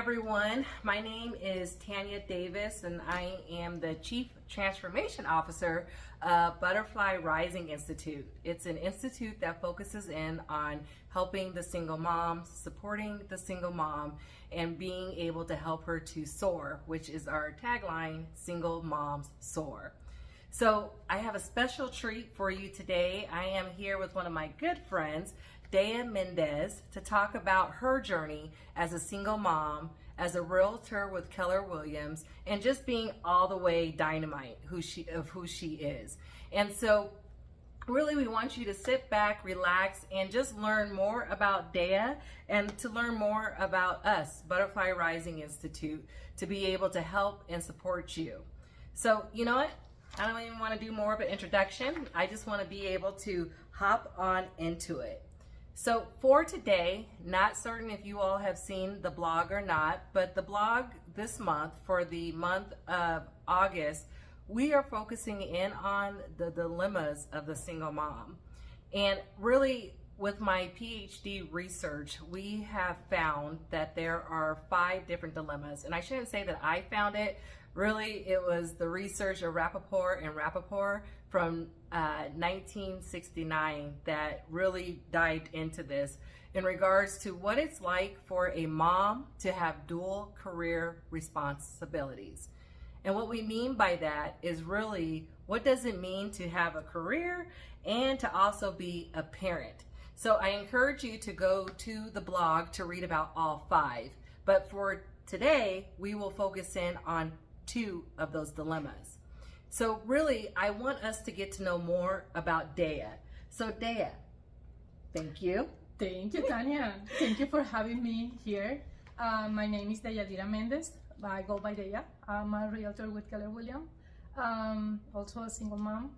everyone. My name is Tanya Davis and I am the Chief Transformation Officer of Butterfly Rising Institute. It's an institute that focuses in on helping the single mom, supporting the single mom, and being able to help her to soar, which is our tagline, Single Moms Soar. So I have a special treat for you today. I am here with one of my good friends, Deya Mendez, to talk about her journey as a single mom, as a realtor with Keller Williams, and just being all the way dynamite who she is. And so really we want you to sit back, relax, and just learn more about Deya and to learn more about us, Butterfly Rising Institute, to be able to help and support you. So you know what? I don't even want to do more of an introduction. I just want to be able to hop on into it. So for today, not certain if you all have seen the blog or not, but the blog this month, for the month of August, we are focusing in on the dilemmas of the single mom. And really, with my PhD research, we have found that there are 5 different dilemmas. And I shouldn't say that I found it. Really, it was the research of Rappaport from 1969 that really dived into this in regards to what it's like for a mom to have dual career responsibilities. And what we mean by that is really, what does it mean to have a career and to also be a parent? So I encourage you to go to the blog to read about all 5. But for today, we will focus in on 2 of those dilemmas. So really, I want us to get to know more about Deya. So Deya, thank you. Thank you, Tanya. Thank you for having me here. My name is Deya Mendez. I go by Deya. I'm a realtor with Keller Williams. Also a single mom.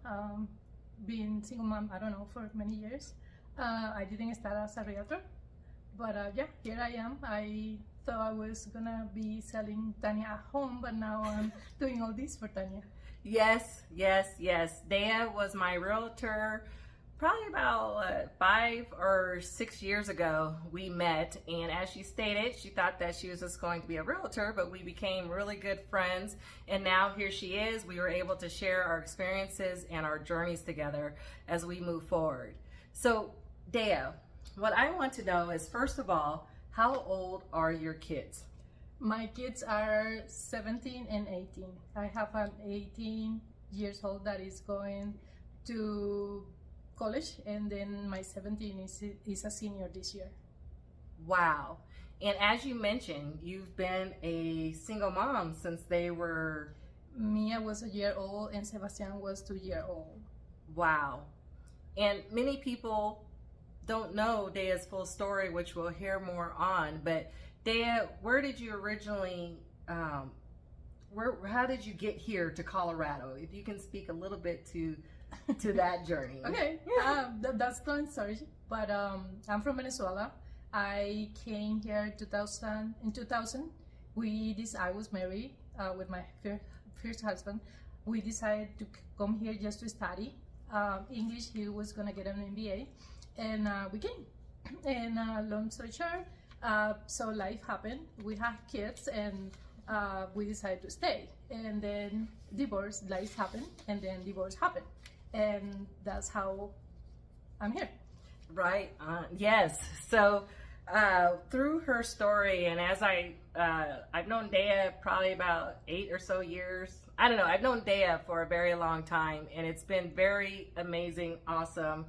Being single mom, I don't know, for many years. I didn't start as a realtor, but yeah, here I am. I thought I was gonna be selling Tanya at home, but now I'm doing all this for Tanya. Yes, yes, yes. Deya was my realtor probably about 5 or 6 years ago. We met, and as she stated, she thought that she was just going to be a realtor, but we became really good friends, and now here she is. We were able to share our experiences and our journeys together as we move forward. So Deya, what I want to know is, first of all, how old are your kids? My kids are 17 and 18. I have an 18 years old that is going to college, and then my 17 is a senior this year. Wow. And as you mentioned, you've been a single mom since they were... Mia was a year old and Sebastian was 2 years old. Wow. And many people don't know Deya's full story, which we'll hear more on, but Deya, where did you originally, how did you get here to Colorado? If you can speak a little bit to that journey. Okay, that's the long story, but I'm from Venezuela. I came here in 2000. I was married with my first husband. We decided to come here just to study English. He was gonna get an MBA, and we came. And long story short, so life happened. We had kids, and we decided to stay. And then divorce, life happened, and then divorce happened. And that's how I'm here. Right. Yes. So through her story, and as I've known Deya probably about 8 or so years. I don't know. I've known Deya for a very long time, and it's been very amazing, awesome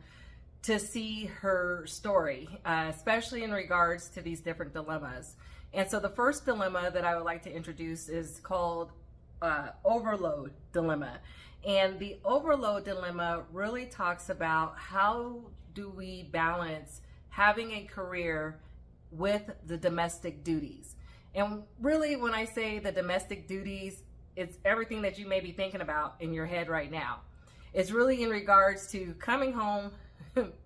to see her story, especially in regards to these different dilemmas. And so the first dilemma that I would like to introduce is called overload dilemma. And the overload dilemma really talks about how do we balance having a career with the domestic duties. And really, when I say the domestic duties, it's everything that you may be thinking about in your head right now. It's really in regards to coming home,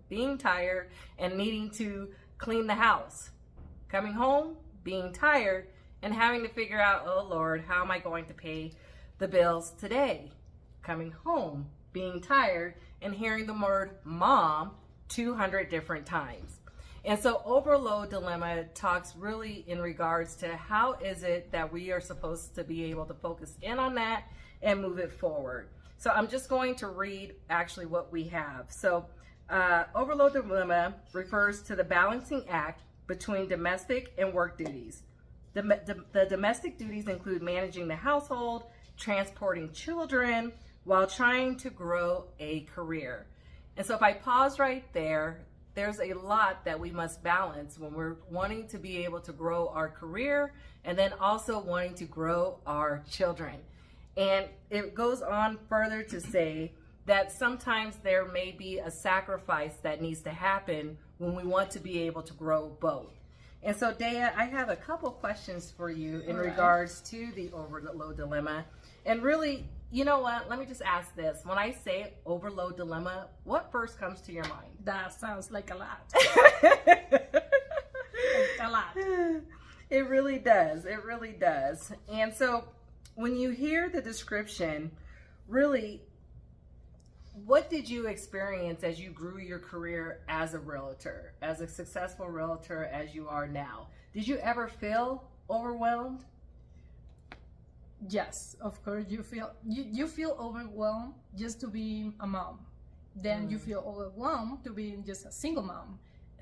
being tired, and needing to clean the house. Coming home, being tired, and having to figure out, oh Lord, how am I going to pay the bills today? Coming home, being tired, and hearing the word mom 200 different times. And so overload dilemma talks really in regards to how is it that we are supposed to be able to focus in on that and move it forward. So I'm just going to read actually what we have. So overload dilemma refers to the balancing act between domestic and work duties. The domestic duties include managing the household, transporting children, while trying to grow a career. And so if I pause right there, there's a lot that we must balance when we're wanting to be able to grow our career and then also wanting to grow our children. And it goes on further to say that sometimes there may be a sacrifice that needs to happen when we want to be able to grow both. And so, Deya, I have a couple questions for you in regards to the overload dilemma. And really, you know what? Let me just ask this. When I say overload dilemma, what first comes to your mind? That sounds like a lot. A lot. It really does. It really does. And so when you hear the description, really, what did you experience as you grew your career as a realtor, as a successful realtor as you are now? Did you ever feel overwhelmed? Yes, of course. You feel overwhelmed just to be a mom. Then you feel overwhelmed to be just a single mom.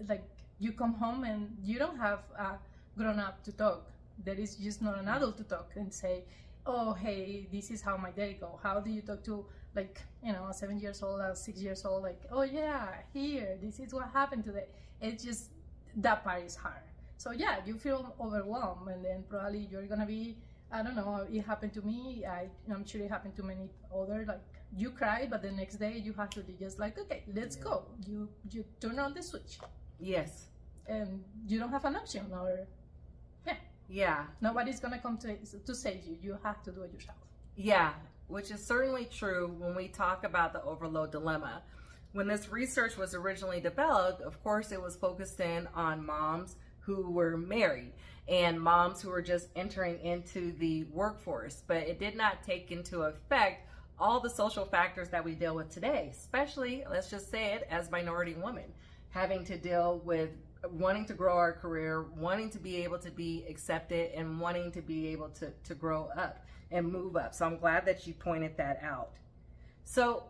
Like you come home and you don't have a grown up to talk. There is just not an adult to talk and say, oh, hey, this is how my day go. How do you talk to, like, you know, a 7 years old, a 6 years old, like, oh yeah, here, this is what happened today. It's just, that part is hard. So yeah, you feel overwhelmed, and then probably you're gonna be, I don't know, it happened to me, I'm sure it happened to many other, like, you cry, but the next day you have to be just like, okay, let's go. You turn on the switch. Yes. And you don't have an option, or yeah, nobody's gonna come to save you. You have to do it yourself. Yeah, which is certainly true when we talk about the overload dilemma. When this research was originally developed, of course, it was focused in on moms who were married and moms who were just entering into the workforce, but it did not take into effect all the social factors that we deal with today, especially, let's just say it, as minority women, having to deal with wanting to grow our career, wanting to be able to be accepted, and wanting to be able to grow up and move up. So I'm glad that you pointed that out. So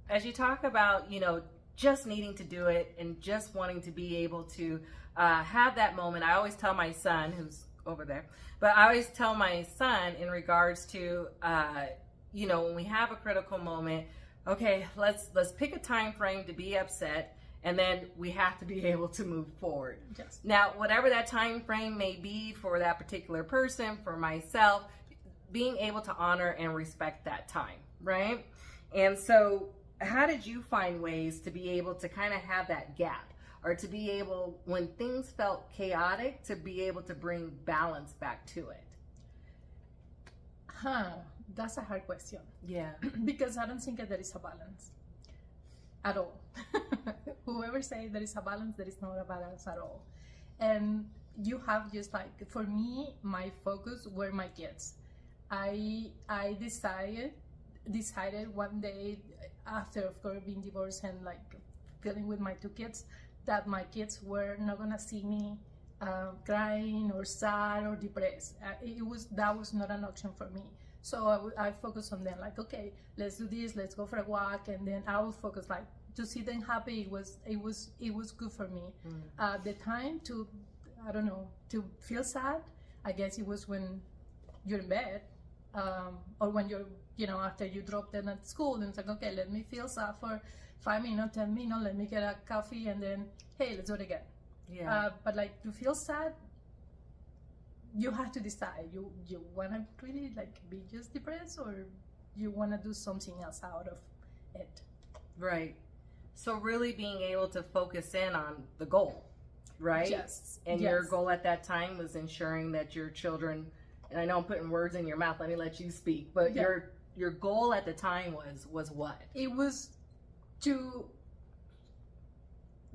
as you talk about, you know, just needing to do it and just wanting to be able to have that moment, I always tell my son, who's over there, but I always tell my son in regards to, you know, when we have a critical moment, okay, let's pick a time frame to be upset, and then we have to be able to move forward. Yes. Now, whatever that time frame may be for that particular person, for myself, being able to honor and respect that time, right? And so how did you find ways to be able to kind of have that gap, or to be able, when things felt chaotic, to be able to bring balance back to it? That's a hard question. Yeah. Because I don't think that there is a balance at all. Whoever say there is a balance, there is not a balance at all. And you have just, like, for me, my focus were my kids. I decided one day, after of course being divorced and like dealing with my two kids, that my kids were not gonna see me crying or sad or depressed. That was not an option for me. So I focused on them, like, okay, let's do this, let's go for a walk, and then I will focus, like, to see them happy. It was good for me. The time to, I don't know, to feel sad, I guess it was when you're in bed, or when you're, you know, after you drop them at school, and it's like, okay, let me feel sad for 5 minutes, 10 minutes, let me get a coffee, and then, hey, let's do it again. Yeah. But like, to feel sad, you have to decide. You want to really, like, be just depressed, or you want to do something else out of it. Right. So really being able to focus in on the goal, right? Yes. And yes. your goal at that time was ensuring that your children, and I know I'm putting words in your mouth, let me let you speak, but Yeah. your goal at the time was what? It was to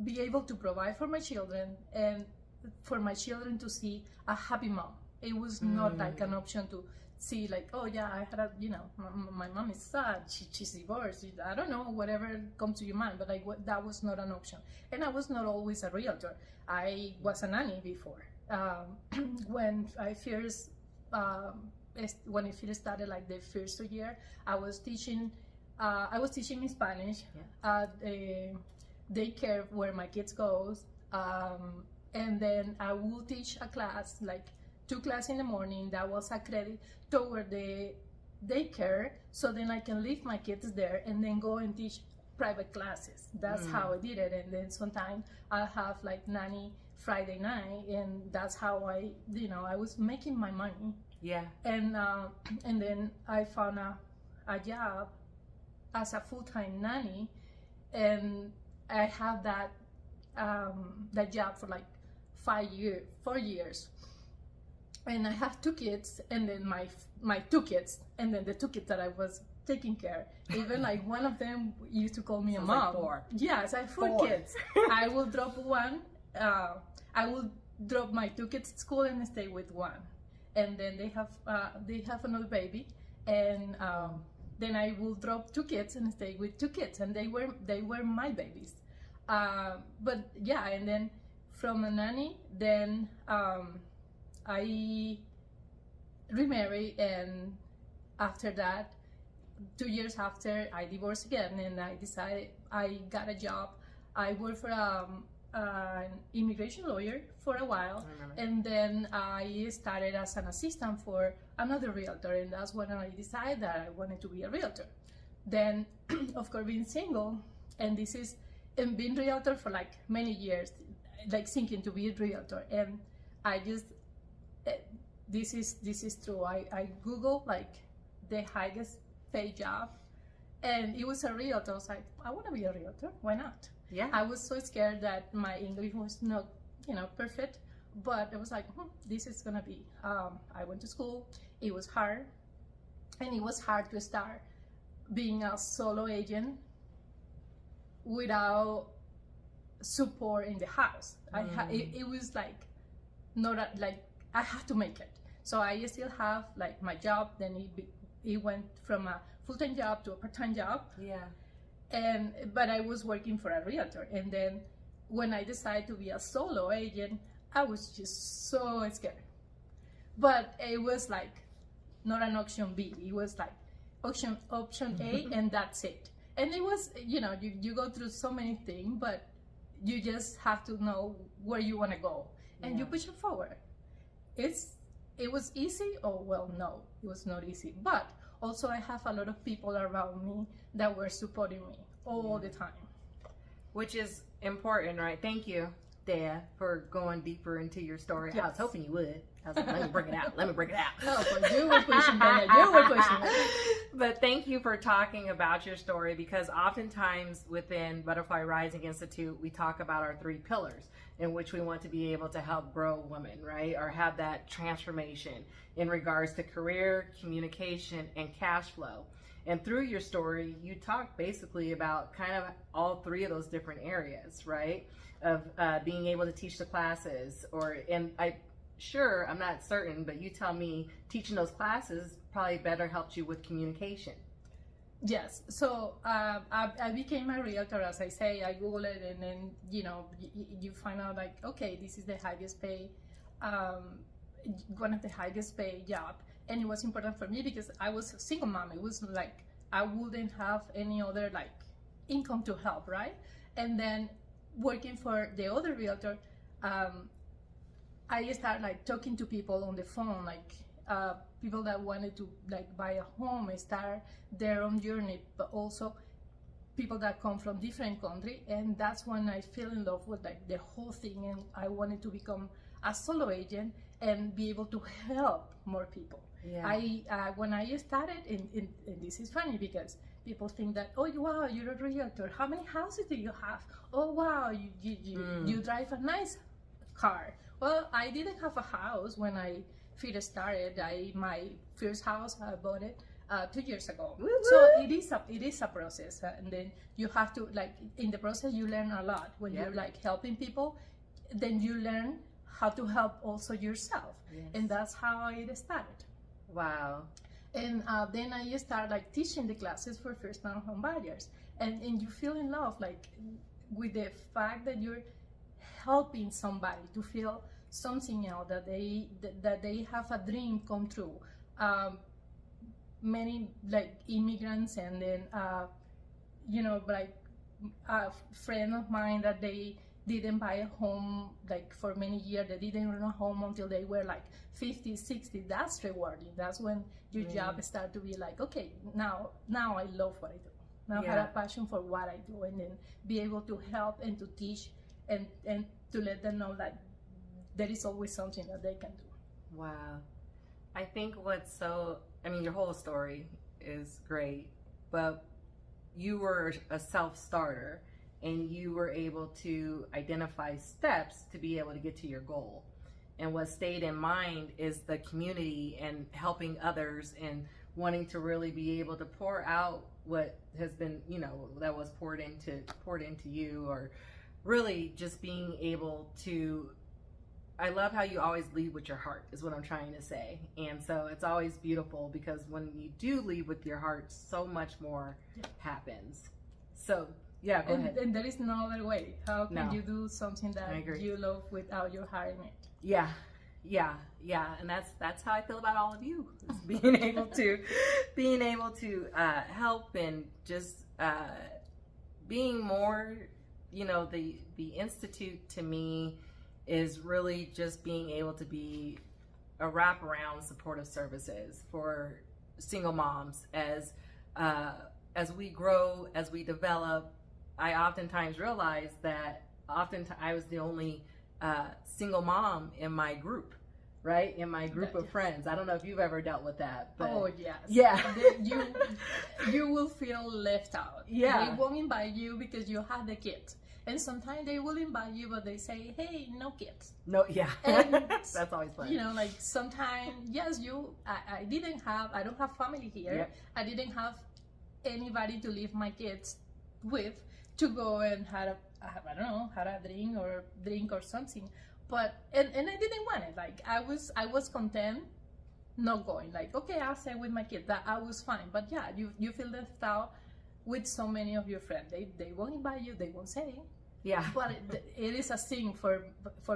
be able to provide for my children, and for my children to see a happy mom. It was not like an option to see like, oh yeah, I had a, my mom is sad, she's divorced, I don't know, whatever comes to your mind, but like that was not an option. And I was not always a realtor. I was a nanny before. When I first when I first started, like the first year, I was teaching in Spanish at a daycare where my kids go, and then I will teach a class, like 2 classes in the morning. That was a credit toward the daycare, so then I can leave my kids there and then go and teach private classes. That's how I did it. And then sometimes I'll have like nanny Friday night, and that's how I was making my money. Yeah. And then I found a job as a full-time nanny, and I have that job for like 4 years. And I have 2 kids, and then my 2 kids, and then the 2 kids that I was taking care. Even like one of them used to call me a mom. Like 4. Yes, I have 4 kids. I will drop one. I will drop my 2 kids at school and stay with one, and then they have another baby, and then I will drop 2 kids and stay with 2 kids, and they were my babies. But yeah, and then from a nanny, then I remarried, and after that, 2 years after, I divorced again, and I decided I got a job. I worked for an immigration lawyer for a while, and then I started as an assistant for another realtor, and that's when I decided that I wanted to be a realtor. Then, of course, being single, and being realtor for like many years, like thinking to be a realtor, and I just this is true. I Googled like the highest paid job, and it was a realtor. I was like, I want to be a realtor. Why not? Yeah. I was so scared that my English was not, perfect, but I was like, this is gonna be. I went to school. It was hard, and it was hard to start being a solo agent without support in the house. It was like not like I had to make it. So I still have like my job. Then it went from a full-time job to a part-time job. Yeah. But I was working for a realtor, and then when I decided to be a solo agent, I was just so scared. But it was like not an option B. It was like option A, and that's it. And it was, you go through so many things, but you just have to know where you want to go, and you push it forward. It was easy? Oh, well, no, it was not easy. But also I have a lot of people around me that were supporting me all the time. Which is important, right? Thank you, Deya, for going deeper into your story. Yes. I was hoping you would. I was like, let me bring it out. No, but you were pushing that. You were pushing it. But thank you for talking about your story, because oftentimes within Butterfly Rising Institute, we talk about our 3 pillars in which we want to be able to help grow women, right? Or have that transformation in regards to career, communication, and cash flow. And through your story, you talk basically about kind of all 3 of those different areas, right? Of being able to teach the classes, I'm not certain, but you tell me teaching those classes probably better helped you with communication. Yes. So I became a realtor, as I say. I Googled it, and then you find out like, okay, this is the highest pay, one of the highest paid job, and it was important for me because I was a single mom. It was like I wouldn't have any other like income to help, right? And then working for the other realtor, I started like talking to people on the phone, like people that wanted to like buy a home and start their own journey, but also people that come from different countries. And that's when I fell in love with like the whole thing, and I wanted to become a solo agent and be able to help more people. Yeah. When I started, and this is funny because people think that, oh wow, you're a realtor. How many houses do you have? Oh wow, you drive a nice car. Well, I didn't have a house when I first started. My first house, I bought it 2 years ago. Woo-hoo! So it is a process, and then you have to like in the process you learn a lot when you're like helping people. Then you learn how to help also yourself, and that's how it started. Wow. And then I start like teaching the classes for first time home buyers, and you feel in love like with the fact that you're helping somebody to feel something else, that they have a dream come true. Um, Many like immigrants, and then like a friend of mine that they didn't buy a home like for many years. They didn't own a home until they were like 50, 60. That's rewarding. That's when your job start to be like, okay, now I love what I do. Now I have a passion for what I do, and then be able to help and to teach and to let them know that there is always something that they can do. Wow. I think your whole story is great, but you were a self-starter and you were able to identify steps to be able to get to your goal. And what stayed in mind is the community and helping others and wanting to really be able to pour out what has been, that was poured into you, or really just being able to, I love how you always lead with your heart is what I'm trying to say. And so it's always beautiful because when you do lead with your heart, so much more happens. So yeah, go ahead. And there is no other way. How can you do something that you love without your heart in it? Yeah. And that's how I feel about all of you, is being able to help and just being more, the Institute to me is really just being able to be a wraparound supportive services for single moms as we grow, as we develop. I oftentimes realize that I was the only single mom in my group, right? In my group of friends. I don't know if you've ever dealt with that. But oh, yes. Yeah. you will feel left out. Yeah. They won't invite you because you have the kids. And sometimes they will invite you, but they say, hey, no kids. No, yeah. And that's always fun. Like sometimes, yes, I don't have family here. Yep. I didn't have anybody to leave my kids with to go and have a drink or something. But, and I didn't want it. Like I was content not going. Like, okay, I'll stay with my kids. That I was fine. But yeah, you feel left out with so many of your friends. They won't invite you, they won't say. Yeah. But it is a thing for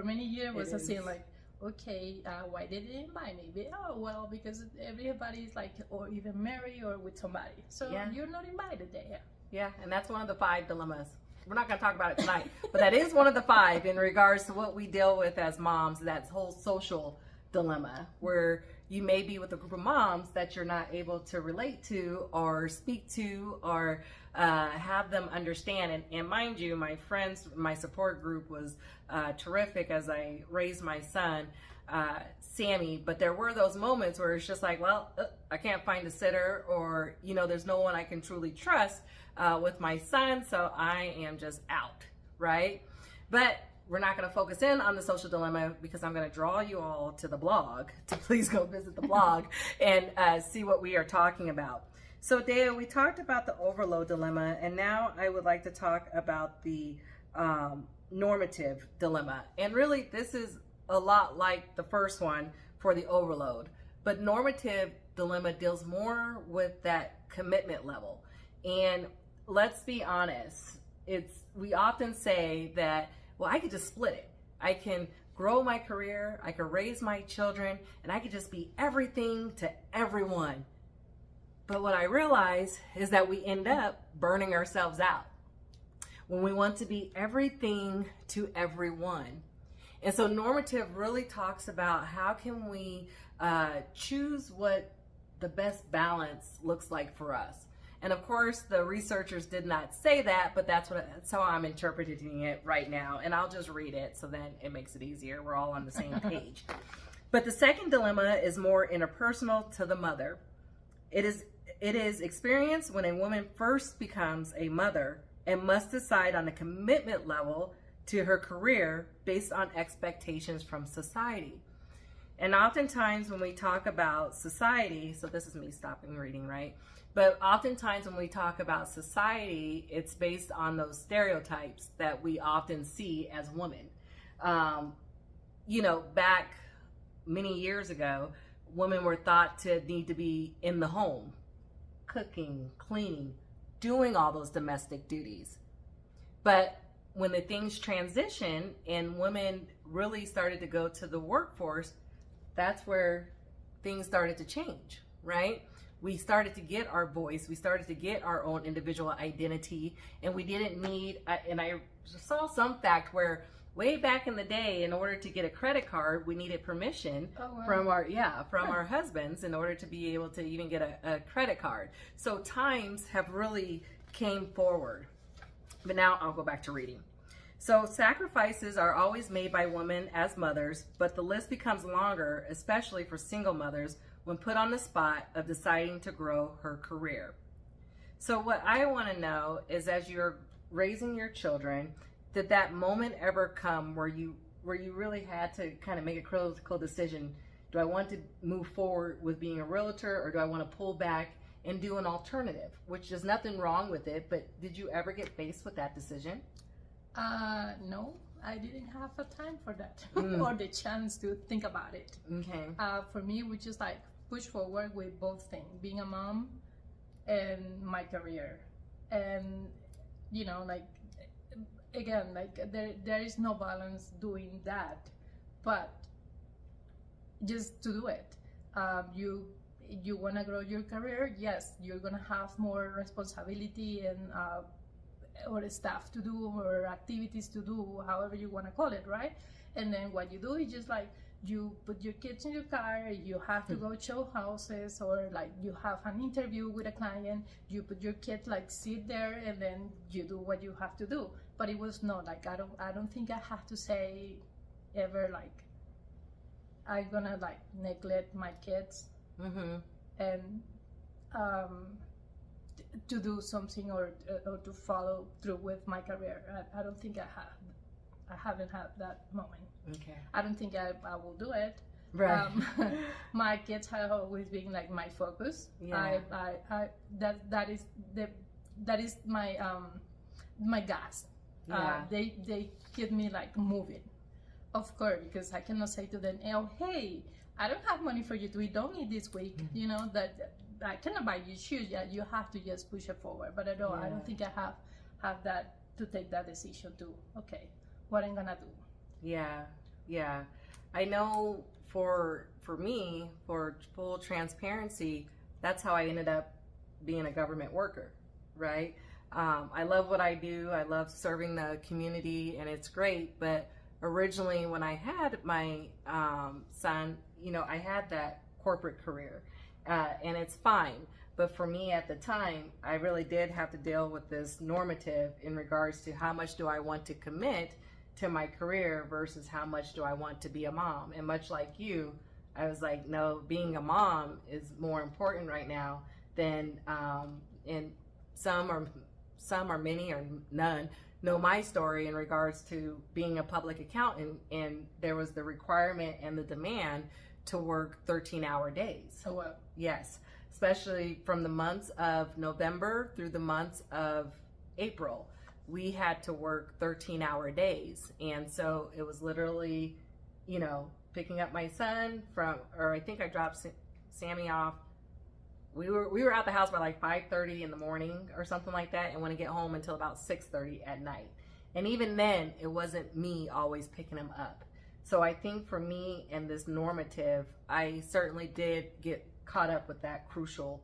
many years. Was a thing like, okay, why did they invite me? Oh, well, because everybody is like, or even married or with somebody. So you're not invited there. Yeah, and that's one of the 5 dilemmas. We're not going to talk about it tonight, but that is one of the 5 in regards to what we deal with as moms, that whole social dilemma, where you may be with a group of moms that you're not able to relate to or speak to or have them understand. And mind you, my friends, my support group was terrific as I raised my son, Sammy, but there were those moments where it's just like, well, I can't find a sitter, or, there's no one I can truly trust with my son, so I am just out, right? But we're not going to focus in on the social dilemma because I'm going to draw you all to the blog to please go visit the blog and see what we are talking about. So Deya, we talked about the overload dilemma, and now I would like to talk about the normative dilemma. And really, this is a lot like the first one for the overload, but normative dilemma deals more with that commitment level. And let's be honest, we often say that, well, I could just split it. I can grow my career, I can raise my children, and I could just be everything to everyone. But what I realize is that we end up burning ourselves out when we want to be everything to everyone. And so normative really talks about how can we choose what the best balance looks like for us. And of course, the researchers did not say that, but that's how I'm interpreting it right now. And I'll just read it so then it makes it easier. We're all on the same page. But the second dilemma is more interpersonal to the mother. It is experienced when a woman first becomes a mother and must decide on a commitment level to her career based on expectations from society. And oftentimes when we talk about society, so this is me stopping reading, right? But oftentimes when we talk about society, it's based on those stereotypes that we often see as women. Back many years ago, women were thought to need to be in the home, cooking, cleaning, doing all those domestic duties. But when the things transitioned and women really started to go to the workforce, that's where things started to change, right? We started to get our voice, we started to get our own individual identity, and we didn't need, and I saw some fact where way back in the day, in order to get a credit card, we needed permission from our husbands in order to be able to even get a credit card. So times have really came forward. But now I'll go back to reading. So sacrifices are always made by women as mothers, but the list becomes longer, especially for single mothers, when put on the spot of deciding to grow her career. So what I want to know is, as you're raising your children, did that moment ever come where you really had to kind of make a critical decision? Do I want to move forward with being a realtor, or do I want to pull back and do an alternative? Which there's nothing wrong with it, but did you ever get faced with that decision? No, I didn't have a time for that or the chance to think about it. Okay. For me, we just like push forward with both things, being a mom and my career. And, you know, like, again, like there is no balance doing that, but just to do it. You want to grow your career, yes, you're going to have more responsibility and or stuff to do or activities to do, however you want to call it, right? And then what you do is just like you put your kids in your car, you have to go show houses, or like you have an interview with a client, you put your kid like sit there and then you do what you have to do. But it was not like, I don't think I have to say ever like I'm gonna like neglect my kids and to do something or to follow through with my career. I don't think I haven't had that moment. Okay. I don't think I will do it. Right. My kids have always been like my focus. Yeah. That is my my gas. Yeah. They keep me like moving. Of course, because I cannot say to them, oh, hey, I don't have money for you to eat. Don't eat this week. You know, that I cannot buy you shoes. Yeah, you have to just push it forward. But I don't think I have that to take that decision to, okay, what I'm gonna do. Yeah. I know for me, for full transparency, that's how I ended up being a government worker, right? I love what I do. I love serving the community, and it's great. But originally, when I had my son, you know, I had that corporate career, and it's fine. But for me at the time, I really did have to deal with this normative in regards to how much do I want to commit to my career versus how much do I want to be a mom. And much like you, I was like, no, being a mom is more important right now than, and some or many or none know my story in regards to being a public accountant, and there was the requirement and the demand to work 13-hour days. Oh, wow. Yes, especially from the months of November through the months of April. We had to work 13-hour days. And so it was literally, you know, picking up my son or I think I dropped Sammy off. We were out the house by like 5:30 in the morning or something like that, and wouldn't get home until about 6:30 at night. And even then, it wasn't me always picking him up. So I think for me and this normative, I certainly did get caught up with that crucial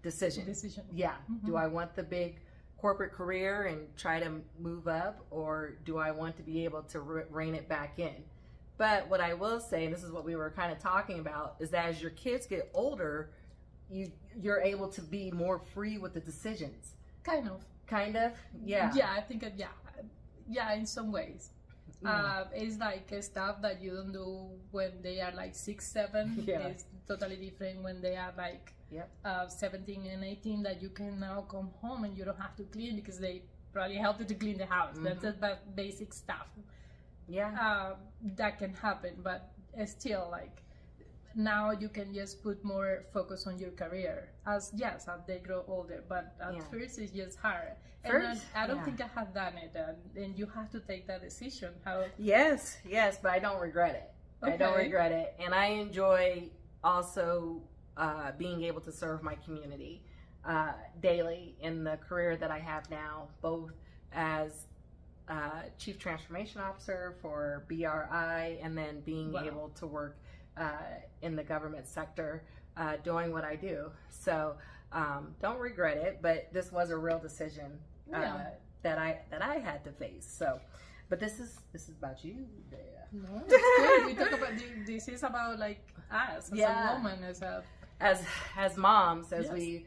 decision. Yeah. Mm-hmm. Do I want the big corporate career and try to move up, or do I want to be able to rein it back in? But what I will say, and this is what we were kind of talking about, is that as your kids get older, you're able to be more free with the decisions. Kind of. Yeah. Yeah, I think yeah, in some ways. Yeah. It's like stuff that you don't do when they are like 6, 7. Yeah. It's totally different when they are like 17 and 18, that you can now come home and you don't have to clean because they probably help you to clean the house. Mm-hmm. That's basic stuff. Yeah. That can happen, but still, like, now you can just put more focus on your career as they grow older, but at first it's just hard. And I don't think I have done it, and you have to take that decision. How? Yes, but I don't regret it. Okay. I don't regret it, and I enjoy also being able to serve my community daily in the career that I have now, both as Chief Transformation Officer for BRI, and then being able to work in the government sector doing what I do. So don't regret it, but this was a real decision that I had to face. So, but this is about you, Deya. No, it's good. We talk about this is about like us as a woman, as moms, as we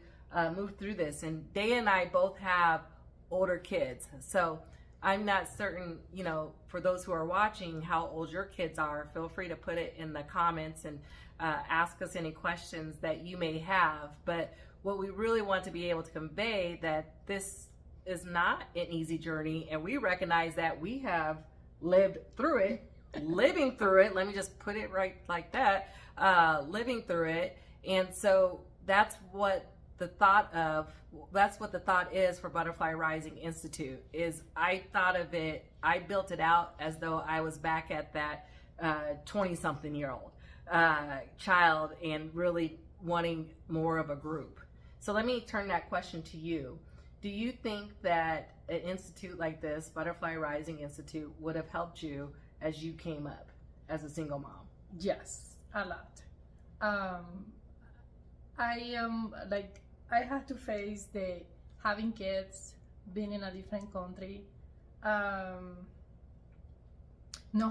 move through this. And Deya and I both have older kids, so I'm not certain, for those who are watching, how old your kids are. Feel free to put it in the comments and ask us any questions that you may have. But what we really want to be able to convey, that this is not an easy journey, and we recognize that we have lived through it, living through it. Let me just put it right like that, living through it. And so that's what the thought is for Butterfly Rising Institute. Is I thought of it, I built it out as though I was back at that 20-something-year-old child and really wanting more of a group. So let me turn that question to you. Do you think that an institute like this, Butterfly Rising Institute, would have helped you as you came up as a single mom? Yes, a lot. I had to face the having kids, being in a different country, not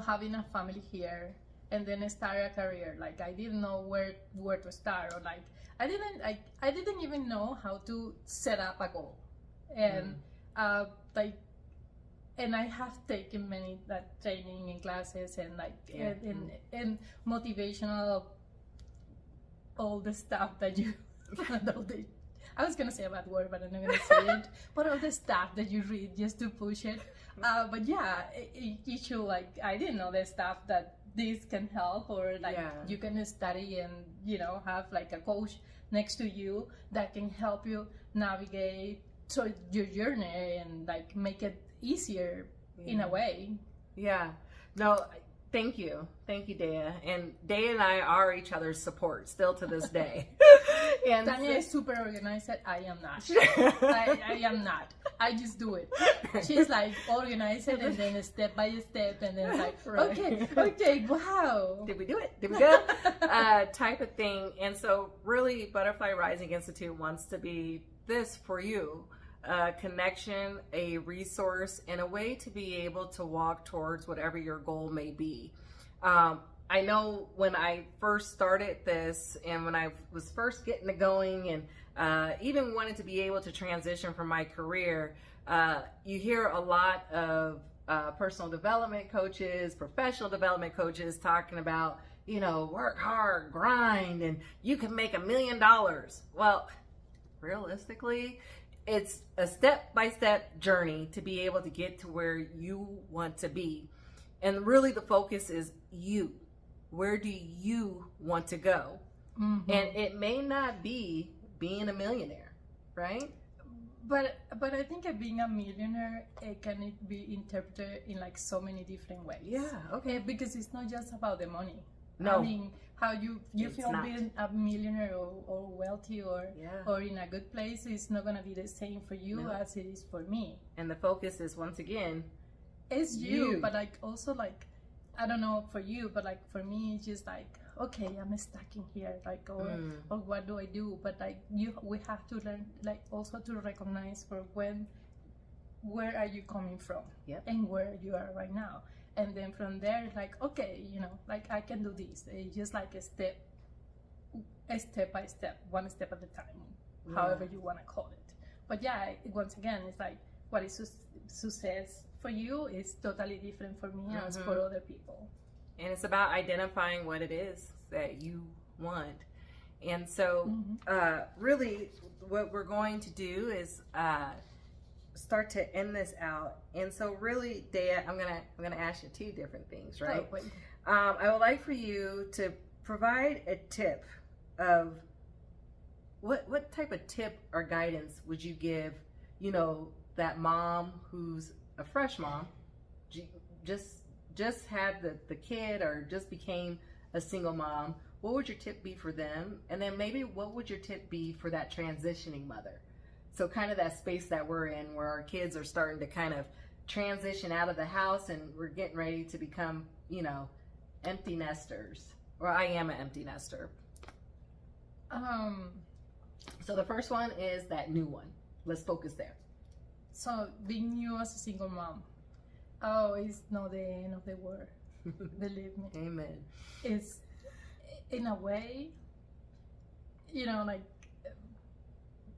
having a family here, and then start a career. Like I didn't know where to start, or like I didn't even know how to set up a goal, and and I have taken many training and classes and and motivational, all the stuff that you I was gonna say a bad word, but I'm not gonna say it. But all the stuff that you read just to push it. But yeah, it should, like, I didn't know the stuff that this can help, or like you can study and have like a coach next to you that can help you navigate your journey and like make it easier in a way. Yeah. No. Thank you, Deya. And Deya and I are each other's support still to this day. And Tanya is super organized. I am not. I am not. I just do it. She's like organized and then step by step, and then like okay, wow. Did we do it? Did we go? Type of thing. And so really, Butterfly Rising Institute wants to be this for you. A connection, a resource, and a way to be able to walk towards whatever your goal may be. I know when I first started this, and when I was first getting it going, and even wanted to be able to transition from my career, you hear a lot of personal development coaches, professional development coaches talking about, work hard, grind, and you can make $1 million. Well, realistically, it's a step-by-step journey to be able to get to where you want to be. And really the focus is you. Where do you want to go? Mm-hmm. And it may not be being a millionaire, right? But I think being a millionaire, it can be interpreted in like so many different ways. Yeah, okay. Because it's not just about the money. No. I mean, how you feel being a millionaire or wealthy or in a good place is not going to be the same for you as it is for me. And the focus is, once again, it's you. But like also like, I don't know for you, but like for me, it's just like, okay, I'm stuck in here, like, or what do I do? But like we have to learn, like, also to recognize where are you coming from, and where you are right now. And then from there, like, okay, like I can do this. It's just like a step by step, one step at a time, however you want to call it. But yeah, once again, it's like what is success for you is totally different for me as for other people. And it's about identifying what it is that you want. And so really what we're going to do is start to end this out. And so really, Deya, I'm gonna ask you two different things, right? I would like for you to provide a tip of what type of tip or guidance would you give, that mom who's a fresh mom, just had the kid or just became a single mom. what would your tip be for them? And then maybe what would your tip be for that transitioning mother? So kind of that space that we're in where our kids are starting to kind of transition out of the house and we're getting ready to become, you know, empty nesters. Or I am an empty nester. So the first one is that new one. Let's focus there. So being new as a single mom, oh, it's not the end of the world. Believe me. Amen. It's, in a way, you know, like,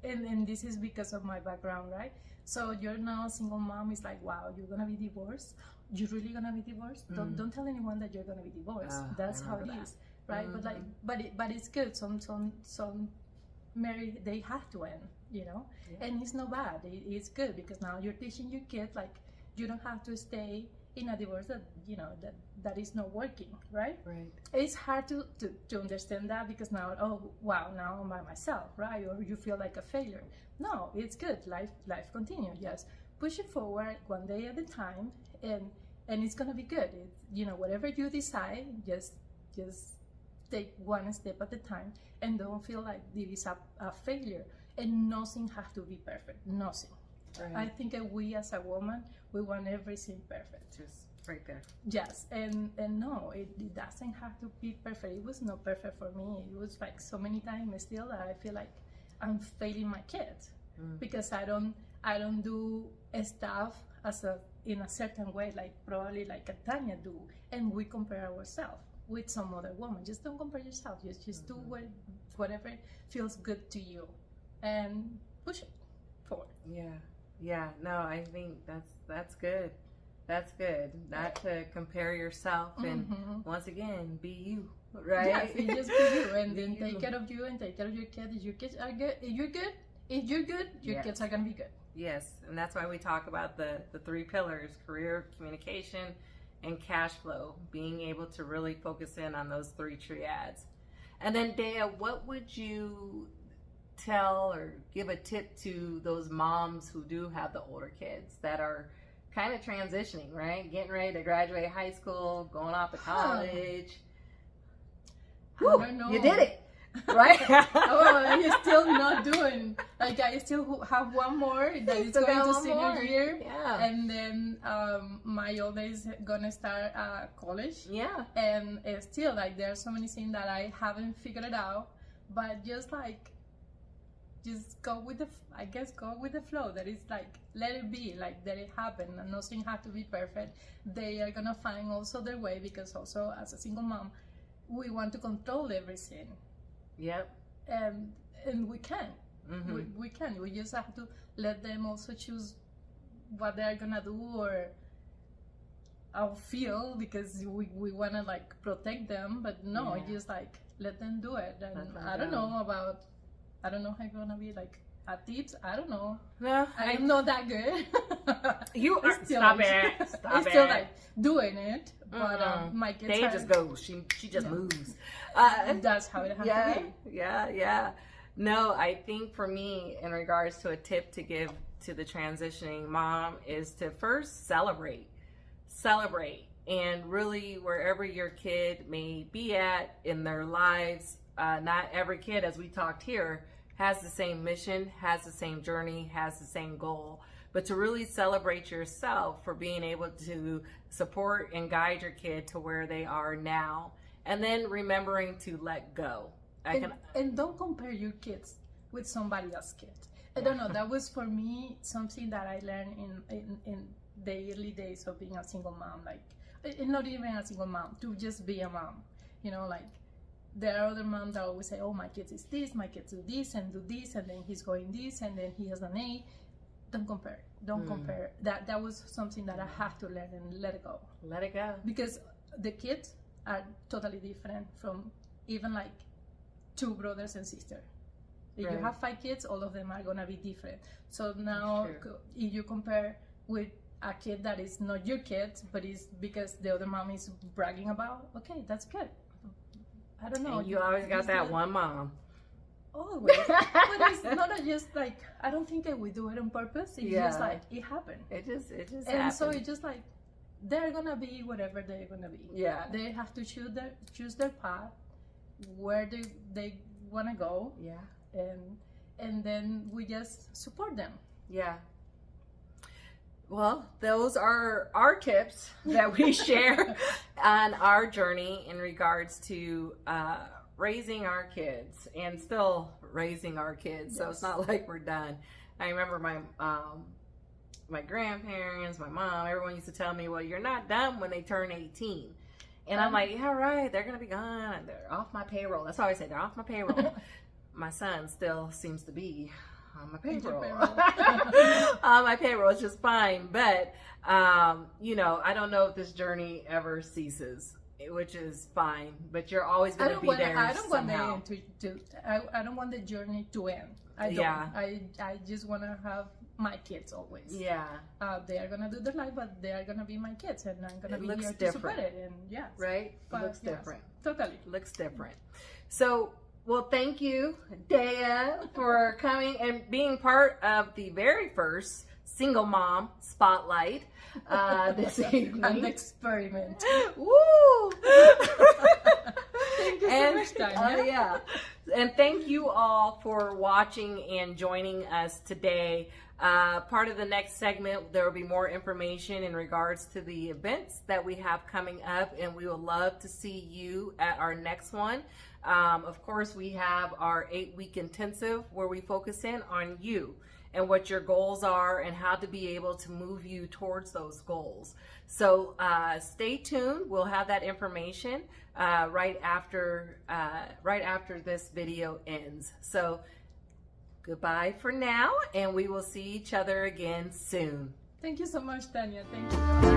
and this is because of my background, right? So you're now a single mom. It's like, wow, you're gonna be divorced. You're really gonna be divorced. Don't tell anyone that you're gonna be divorced. That's how it is, right? But it's good. Some married, they have to end, you know. And it's not bad. It's good because now you're teaching your kid, like, you don't have to stay in a divorce that, you know, that is not working, right? Right. It's hard to understand that because now, oh wow, now I'm by myself, right? Or you feel like a failure. No, it's good. Life continues. Yes, push it forward one day at a time, and it's gonna be good. You know, whatever you decide, just take one step at a time, and don't feel like this is a failure. And nothing has to be perfect. Nothing. Right. I think that we as a woman, we want everything perfect. Just right there. Yes, and no, it doesn't have to be perfect. It was not perfect for me. It was like so many times still that I feel like I'm failing my kids because I don't do stuff in a certain way, like probably like Tanya do, and we compare ourselves with some other woman. Just don't compare yourself. Just do whatever feels good to you, and push it forward. Yeah. No, I think that's good. That's good. Not to compare yourself, and once again, be you, right? Yes, just be you, and then take care of you and take care of your kids. If your kids are good, if you're good, your kids are gonna be good. Yes, and that's why we talk about the 3 pillars: career, communication, and cash flow. Being able to really focus in on those 3 triads. And then, Deya, what would you tell or give a tip to those moms who do have the older kids that are kind of transitioning, right? Getting ready to graduate high school, going off to college. I don't know. You did it, right? Oh, you're still not doing. Like, I still have one more that is going to senior year. Yeah. And then my oldest is gonna start college. Yeah. And still, like, there are so many things that I haven't figured it out. But just go with the flow. That is like, let it be, like, let it happen, and nothing has to be perfect. They are gonna find also their way, because also as a single mom, we want to control everything. Yep. And we can. We can. We just have to let them also choose what they're gonna do or feel, because we wanna like protect them, but no, just like let them do it. And I don't know how you're gonna be like tips. I don't know. No, I'm not that good. You are still, stop it. Still like doing it, but my kids. They just go. She just moves. That's how it has to be. Yeah. No, I think for me, in regards to a tip to give to the transitioning mom, is to first celebrate, and really wherever your kid may be at in their lives. Not every kid, as we talked here, has the same mission, has the same journey, has the same goal. But to really celebrate yourself for being able to support and guide your kid to where they are now. And then remembering to let go. And don't compare your kids with somebody else's kids. I don't know, that was for me something that I learned in the early days of being a single mom. Like, not even a single mom, to just be a mom. You know, like, there are other moms that always say, oh, my kid is this, my kid do this, and then he's going this, and then he has an A. Don't compare. Don't compare. That was something that I have to learn and let it go. Let it go. Because the kids are totally different from even like 2 brothers and sisters. If you have 5 kids, all of them are gonna be different. So now, if you compare with a kid that is not your kid, but is because the other mom is bragging about, okay, that's good. I don't know. And you always got that one mom. Always. But it's not just like, I don't think that we do it on purpose. It's just like, it happened. It just and happened. So it's just like, they're gonna be whatever they're gonna be. Yeah. They have to choose their path, where they want to go, Yeah. and then we just support them. Yeah. Well, those are our tips that we share on our journey in regards to raising our kids and still raising our kids. So it's not like we're done. I remember my grandparents, my mom, everyone used to tell me, well, you're not done when they turn 18. And I'm like, yeah, right. They're going to be gone. They're off my payroll. That's all I say. They're off my payroll. My son still seems to be on my payroll. On my payroll, it's just fine. But, you know, I don't know if this journey ever ceases, which is fine. But you're always going to be there somehow. I don't want the journey to end. I don't. Yeah. I just want to have my kids always. Yeah. They are gonna do their life, but they are gonna be my kids, and I'm gonna be here to support it. And yes, right? But, looks yes, different. Totally. Looks different. So, well, thank you, Deya, for coming and being part of the very first single mom spotlight this evening. An experiment. Woo! Thank you so much, Tanya. Yeah. And thank you all for watching and joining us today. Part of the next segment, there will be more information in regards to the events that we have coming up, and we would love to see you at our next one. Of course, we have our 8-week intensive where we focus in on you and what your goals are and how to be able to move you towards those goals. So stay tuned. We'll have that information right after this video ends. So goodbye for now, and we will see each other again soon. Thank you so much, Tanya. Thank you.